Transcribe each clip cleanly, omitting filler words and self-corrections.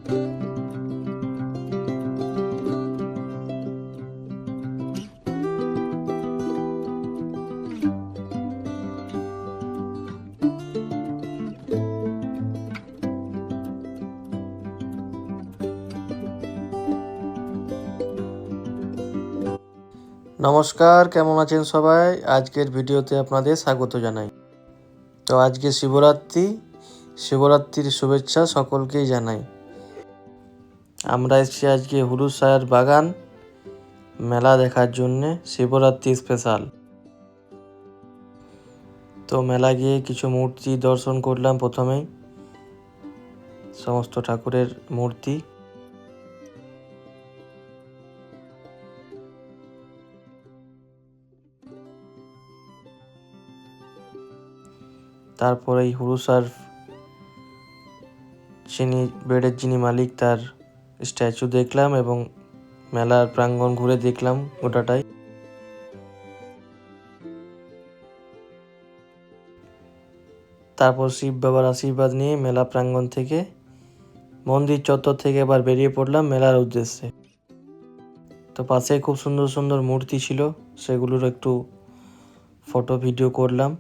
নমস্কার, কেমন আছেন সবাই? আজকের ভিডিওতে আপনাদের স্বাগত জানাই। তো আজকে শিবরাত্রির শুভেচ্ছা সকলকেই জানাই। আমরা এসেছি আজকে হুরুসায়ের বাগান মেলা দেখার জন্যে, শিবরাত্রি স্পেশাল। তো মেলা গিয়ে কিছু মূর্তি দর্শন করলাম প্রথমেই, সমস্ত ঠাকুরের মূর্তি। তারপর এই হুরুসার যিনি মালিক তার স্ট্যাচু দেখলাম এবং মেলার প্রাঙ্গণ ঘুরে দেখলাম গোটাটাই। তারপর শিব বাবার আশীর্বাদ নিয়ে মেলা প্রাঙ্গণ থেকে, মন্দির চত্বর থেকে এবার বেরিয়ে পড়লাম মেলার উদ্দেশ্যে। তো পাশে খুব সুন্দর সুন্দর মূর্তি ছিল, সেগুলোর একটু ফটো ভিডিও করলাম।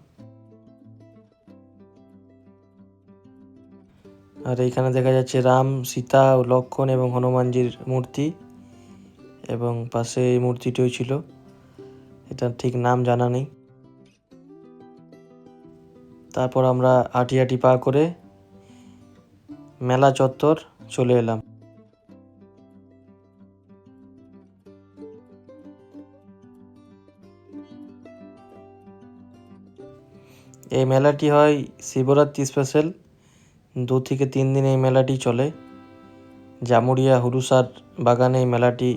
আর এইখানে দেখা যাচ্ছে রাম, সীতা, লক্ষ্মণ এবং হনুমানজির মূর্তি, এবং পাশে এই মূর্তিটিও ছিল, এটার ঠিক নাম জানা নেই। তারপর আমরা হাঁটি হাঁটি পা করে মেলা চত্বর চলে এলাম। এই মেলাটি হয় শিবরাত্রি স্পেশাল, 2 থেকে 3 দিন এই মেলাটি চলে। জামুরিয়া হুরুসার বাগানে এই মেলাটি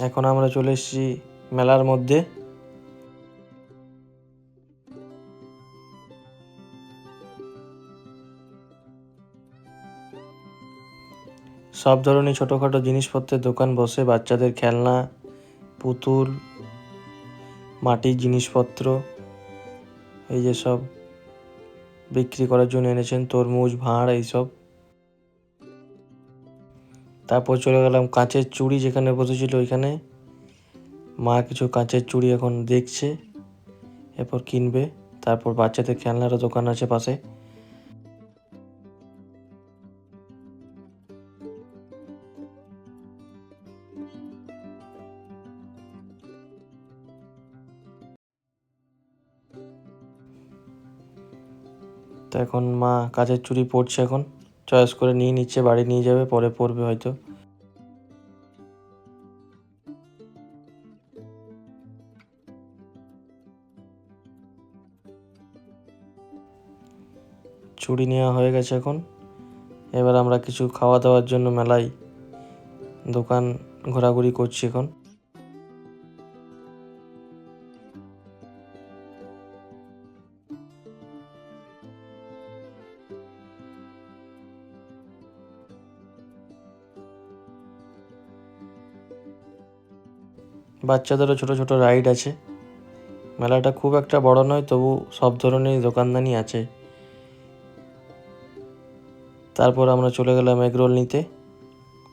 এখন আমরা চলে এসেছি মেলার মধ্যে। সব ধরনের ছোটোখাটো জিনিসপত্রের দোকান বসে, বাচ্চাদের খেলনা, পুতুল, মাটির জিনিসপত্র, এই যে সব বিক্রি করার জন্য এনেছেন, তরমুজ, ভাঁড়, এইসব। তারপর চলে গেলাম কাঁচের চুড়ি যেখানে বসেছিল ওইখানে। মা কিছু কাঁচের চুড়ি এখন দেখছে, এরপর কিনবে। তারপর বাচ্চাদের খেলনারও দোকান আছে পাশে। তো এখন মা কাঁচের চুড়ি পরছে, এখন চয়েস করে নিয়ে নিচ্ছে, বাড়ি নিয়ে যাবে, পরে পরবে হয়তো। চুড়ি নেওয়া হয়ে গেছে এখন। এবার আমরা কিছু খাওয়া দাওয়ার জন্য মেলায় দোকান ঘোরাঘুরি করছি এখন। বাচ্চাদেরও ছোট ছোট রাইড আছে। মেলাটা খুব একটা বড় নয়, তবু সব ধরনের দোকানদানি আছে। তারপর আমরা চলে গেলাম এগরোল নিতে।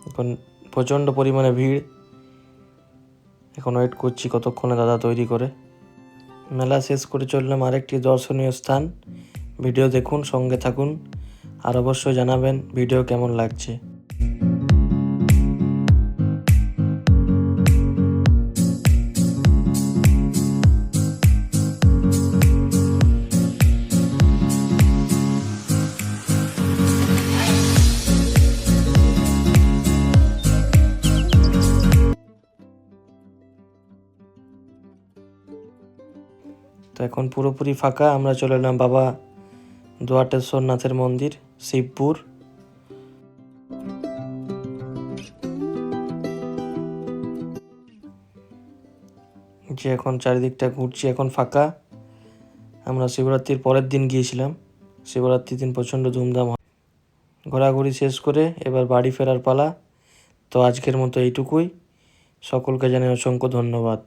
এখন প্রচণ্ড পরিমাণে ভিড়, এখন ওয়েট করছি কতক্ষণে দাদা তৈরি করে। মেলা শেষ করে চললাম আরেকটি দর্শনীয় স্থান। ভিডিও দেখুন, সঙ্গে থাকুন, আর অবশ্যই জানাবেন ভিডিও কেমন লাগছে। তো এখন পুরোপুরি ফাঁকা, আমরা চলে এলাম বাবা দোয়াটেশ্বরনাথের মন্দির, শিবপুর। যে এখন চারিদিকটা ঘুরছি, এখন ফাঁকা। আমরা শিবরাত্রির পরের দিন গিয়েছিলাম, শিবরাত্রির দিন প্রচণ্ড ধুমধাম হয়। ঘোরাঘুরি শেষ করে এবার বাড়ি ফেরার পালা। তো আজকের মতো এইটুকুই, সকলকে জানাই অসংখ্য ধন্যবাদ।